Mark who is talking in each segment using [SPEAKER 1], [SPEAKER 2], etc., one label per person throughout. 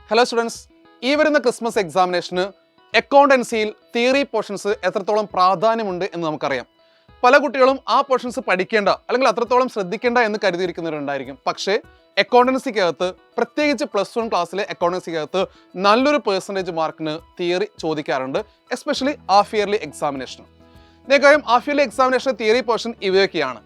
[SPEAKER 1] Hello students, ഈ വരുന്ന Christmas എക്സാമിനേഷന് അക്കൗണ്ടൻസിയിൽ theory portions എത്രത്തോളം പ്രാധാന്യമുണ്ട് എന്ന് നമുക്കറിയാം. പല കുട്ടികളും ആ പോർഷൻസ് പഠിക്കേണ്ട അല്ലെങ്കിൽ അത്രത്തോളം ശ്രദ്ധിക്കേണ്ട എന്ന് കരുതിയിരിക്കുന്നവരുണ്ടായിരിക്കും. പക്ഷേ അക്കൗണ്ടൻസിക്കകത്ത്, പ്രത്യേകിച്ച് +1 ക്ലാസ്സിലെ അക്കൗണ്ടൻസിക്കകത്ത് നല്ലൊരു പെർസെൻറ്റേജ് മാർക്കിന് തിയറി ചോദിക്കാറുണ്ട്, എസ്പെഷ്യലി ഹാഫ് ഇയർലി എക്സാമിനേഷന്. നിങ്ങൾക്കറിയാം, ഹാഫ് ഇയർലി എക്സാമിനേഷൻ്റെ തിയറി പോർഷൻ ഇവയൊക്കെയാണ്.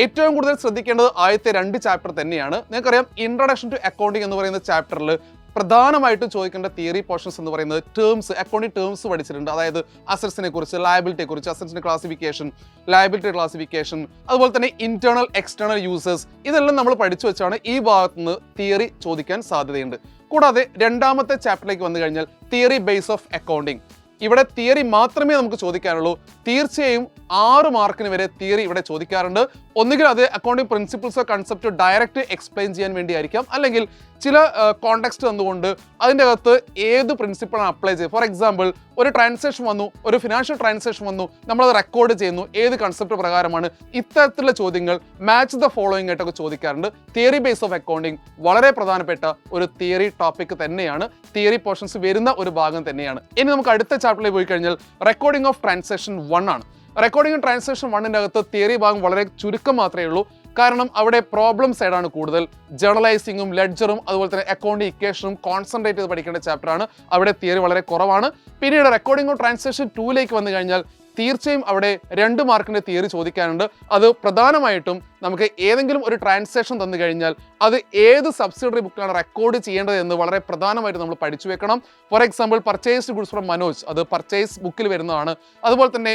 [SPEAKER 1] ഏറ്റവും കൂടുതൽ ശ്രദ്ധിക്കേണ്ടത് ആദ്യത്തെ 2 ചാപ്റ്റർ തന്നെയാണ്. നിങ്ങൾക്കറിയാം, ഇൻട്രൊഡക്ഷൻ ടു അക്കൗണ്ടിങ് എന്ന് പറയുന്ന ചാപ്റ്ററിൽ പ്രധാനമായിട്ടും ചോദിക്കേണ്ട തിയറി പോർഷൻസ് എന്ന് പറയുന്നത് ടേംസ്, അക്കൗണ്ടിങ് ടേംസ് പഠിച്ചിട്ടുണ്ട്. അതായത് അസറ്റ്സിനെ കുറിച്ച്, ലയബിലിറ്റിയെ കുറിച്ച്, അസറ്റ്സിന്റെ ക്ലാസിഫിക്കേഷൻ, ലയബിലിറ്റി ക്ലാസിഫിക്കേഷൻ, അതുപോലെ തന്നെ ഇന്റേണൽ എക്സ്റ്റേണൽ യൂസേഴ്സ്, ഇതെല്ലാം നമ്മൾ പഠിച്ചു വെച്ചാണ് ഈ ഭാഗത്ത് നിന്ന് തിയറി ചോദിക്കാൻ സാധ്യതയുണ്ട്. കൂടാതെ രണ്ടാമത്തെ ചാപ്റ്ററിലേക്ക് വന്നു കഴിഞ്ഞാൽ തിയറി ബേസ് ഓഫ് അക്കൗണ്ടിങ്. ഇവിടെ തിയറി മാത്രമേ നമുക്ക് ചോദിക്കാനുള്ളൂ. തീർച്ചയായും 6 മാർക്കിന് വരെ തിയറി ഇവിടെ ചോദിക്കാറുണ്ട്. ഒന്നുകിൽ അത് അക്കൗണ്ടിങ് പ്രിൻസിപ്പിൾസോ കൺസെപ്റ്റോ ഡയറക്റ്റ് എക്സ്പ്ലെയിൻ ചെയ്യാൻ വേണ്ടിയായിരിക്കാം, അല്ലെങ്കിൽ ചില കോണ്ടെക്സ്റ്റ് തന്നുകൊണ്ട് അതിൻ്റെ അകത്ത് ഏത് പ്രിൻസിപ്പിളാണ് അപ്ലൈ ചെയ്യുക. ഫോർ എക്സാമ്പിൾ, ഒരു ട്രാൻസാക്ഷൻ വന്നു, ഒരു ഫിനാൻഷ്യൽ ട്രാൻസാക്ഷൻ വന്നു, നമ്മളത് റെക്കോർഡ് ചെയ്യുന്നു, ഏത് കൺസെപ്റ്റ് പ്രകാരമാണ്. ഇത്തരത്തിലുള്ള ചോദ്യങ്ങൾ മാച്ച് ദ ഫോളോയിങ് ആയിട്ടൊക്കെ ചോദിക്കാറുണ്ട്. തിയറി ബേസ് ഓഫ് അക്കൗണ്ടിങ് വളരെ പ്രധാനപ്പെട്ട ഒരു തിയറി ടോപ്പിക് തന്നെയാണ്, തിയറി പോർഷൻസ് വരുന്ന ഒരു ഭാഗം തന്നെയാണ്. ഇനി നമുക്ക് അടുത്ത ചാപ്റ്ററിൽ പോയി കഴിഞ്ഞാൽ റെക്കോർഡിംഗ് ഓഫ് ട്രാൻസാക്ഷൻ 1 ആണ്. റെക്കോർഡിംഗ് ട്രാൻസാക്ഷൻ 1ൻ്റെ അകത്ത് തിയറി ഭാഗം വളരെ ചുരുക്കം മാത്രമേ ഉള്ളൂ. കാരണം അവിടെ പ്രോബ്ലം സൈഡാണ് കൂടുതൽ. ജേർണലൈസിങ്ങും ലെഡ്ജറും അതുപോലെ തന്നെ അക്കൗണ്ടിങ് ഇക്വേഷനും കോൺസെൻട്രേറ്റ് ചെയ്ത് പഠിക്കേണ്ട ചാപ്റ്ററാണ്. അവിടെ തിയറി വളരെ കുറവാണ്. പിന്നീട് റെക്കോർഡിംഗ് ഓഫ് ട്രാൻസാക്ഷൻ 2ലേക്ക് വന്നു കഴിഞ്ഞാൽ തീർച്ചയായും അവിടെ 2 മാർക്കിൻ്റെ തിയറി ചോദിക്കാനുണ്ട്. അത് പ്രധാനമായിട്ടും നമുക്ക് ഏതെങ്കിലും ഒരു ട്രാൻസാക്ഷൻ തന്നു കഴിഞ്ഞാൽ അത് ഏത് സബ്സിഡറി ബുക്കിലാണ് റെക്കോർഡ് ചെയ്യേണ്ടത് എന്ന് വളരെ പ്രധാനമായിട്ട് നമ്മൾ പഠിച്ചു വെക്കണം. For example, purchased goods from Manoj, അത് പർച്ചേസ് ബുക്കിൽ വരുന്നതാണ്. അതുപോലെ തന്നെ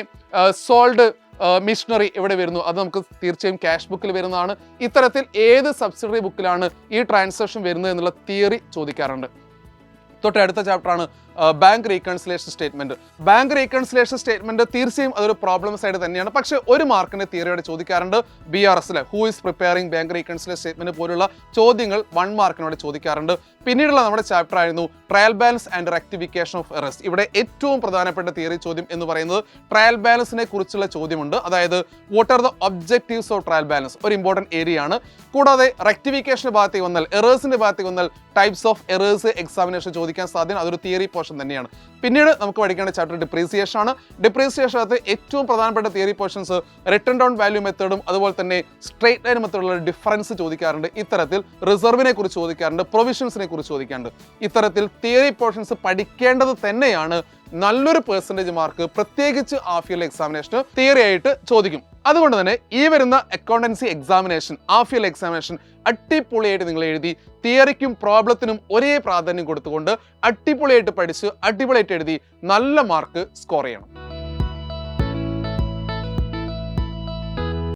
[SPEAKER 1] സോൾഡ് മിഷനറി എവിടെ വരുന്നു, അത് നമുക്ക് തീർച്ചയായും ക്യാഷ് ബുക്കിൽ വരുന്നതാണ്. ഇത്തരത്തിൽ ഏത് സബ്സിഡറി ബുക്കിലാണ് ഈ ട്രാൻസാക്ഷൻ വരുന്നത് എന്നുള്ള തിയറി ചോദിക്കാറുണ്ട്. തൊട്ടടുത്ത ചാപ്റ്ററാണ് bank reconciliation statement. Bank reconciliation statement തീർച്ചയായും അതൊരു പ്രോബ്ലം സൈഡ് തന്നെയാണ്. പക്ഷേ 1 മാർക്കിന്റെ തിയറിയോടെ ചോദിക്കാറുണ്ട്. BRS who is preparing bank reconciliation statement പോലുള്ള ചോദ്യങ്ങൾ 1 മാർക്കിനോടെ ചോദിക്കാറുണ്ട്. പിന്നീടുള്ള നമ്മുടെ ചാപ്റ്റർ ആയിരുന്നു trial balance and rectification of errors. ഇവിടെ ഏറ്റവും പ്രധാനപ്പെട്ട തിയറി ചോദ്യം എന്ന് പറയുന്നത് ട്രയൽ ബാലൻസിനെ കുറിച്ചുള്ള ചോദ്യമുണ്ട്. അതായത് what are the objectives of trial balance, ഒരു ഇമ്പോർട്ടൻറ്റ് ഏരിയ ആണ്. കൂടാതെ റെക്ടിഫിക്കേഷൻ്റെ ഭാഗത്തേക്ക് വന്നാൽ, എറേഴ്സിന്റെ ഭാഗത്തേക്ക് വന്നാൽ ടൈപ്സ് ഓഫ് എറേഴ്സ് എക്സാമിനേഷൻ ചോദിക്കാൻ സാധ്യത, അതൊരു തിയറി പോർഷൻ തന്നെയാണ്. പിന്നീട് നമുക്ക് പഠിക്കേണ്ട ചാപ്റ്റർ ഡിപ്രീസിയേഷൻ ആണ്. ഡിപ്രീസിയേഷനകത്ത് ഏറ്റവും പ്രധാനപ്പെട്ട theory portions written down value മെത്തേഡും അതുപോലെ തന്നെ സ്ട്രേറ്റ് ലൈൻ മെത്തേഡുള്ള ഡിഫറൻസ് ചോദിക്കാറുണ്ട്. ഇത്തരത്തിൽ റിസർവിനെ കുറിച്ച് ചോദിക്കാറുണ്ട്, പ്രൊവിഷൻസിനെ കുറിച്ച് ചോദിക്കാറുണ്ട്. ഇത്തരത്തിൽ തിയറി പോർഷൻസ് പഠിക്കേണ്ടത് തന്നെയാണ്. നല്ലൊരു പെർസെൻറ്റേജ് മാർക്ക് പ്രത്യേകിച്ച് ഹാഫ് ഇയർലി എക്സാമിനേഷന് തിയറി ആയിട്ട് ചോദിക്കും. അതുകൊണ്ട് തന്നെ ഈ വരുന്ന accountancy examination, half yearly examination അടിപൊളിയായിട്ട് നിങ്ങൾ എഴുതി, തിയറിക്കും പ്രോബ്ലത്തിനും ഒരേ പ്രാധാന്യം കൊടുത്തുകൊണ്ട് അടിപൊളിയായിട്ട് പഠിച്ച് അടിപൊളിയായിട്ട് എഴുതി നല്ല മാർക്ക് സ്കോർ ചെയ്യണം.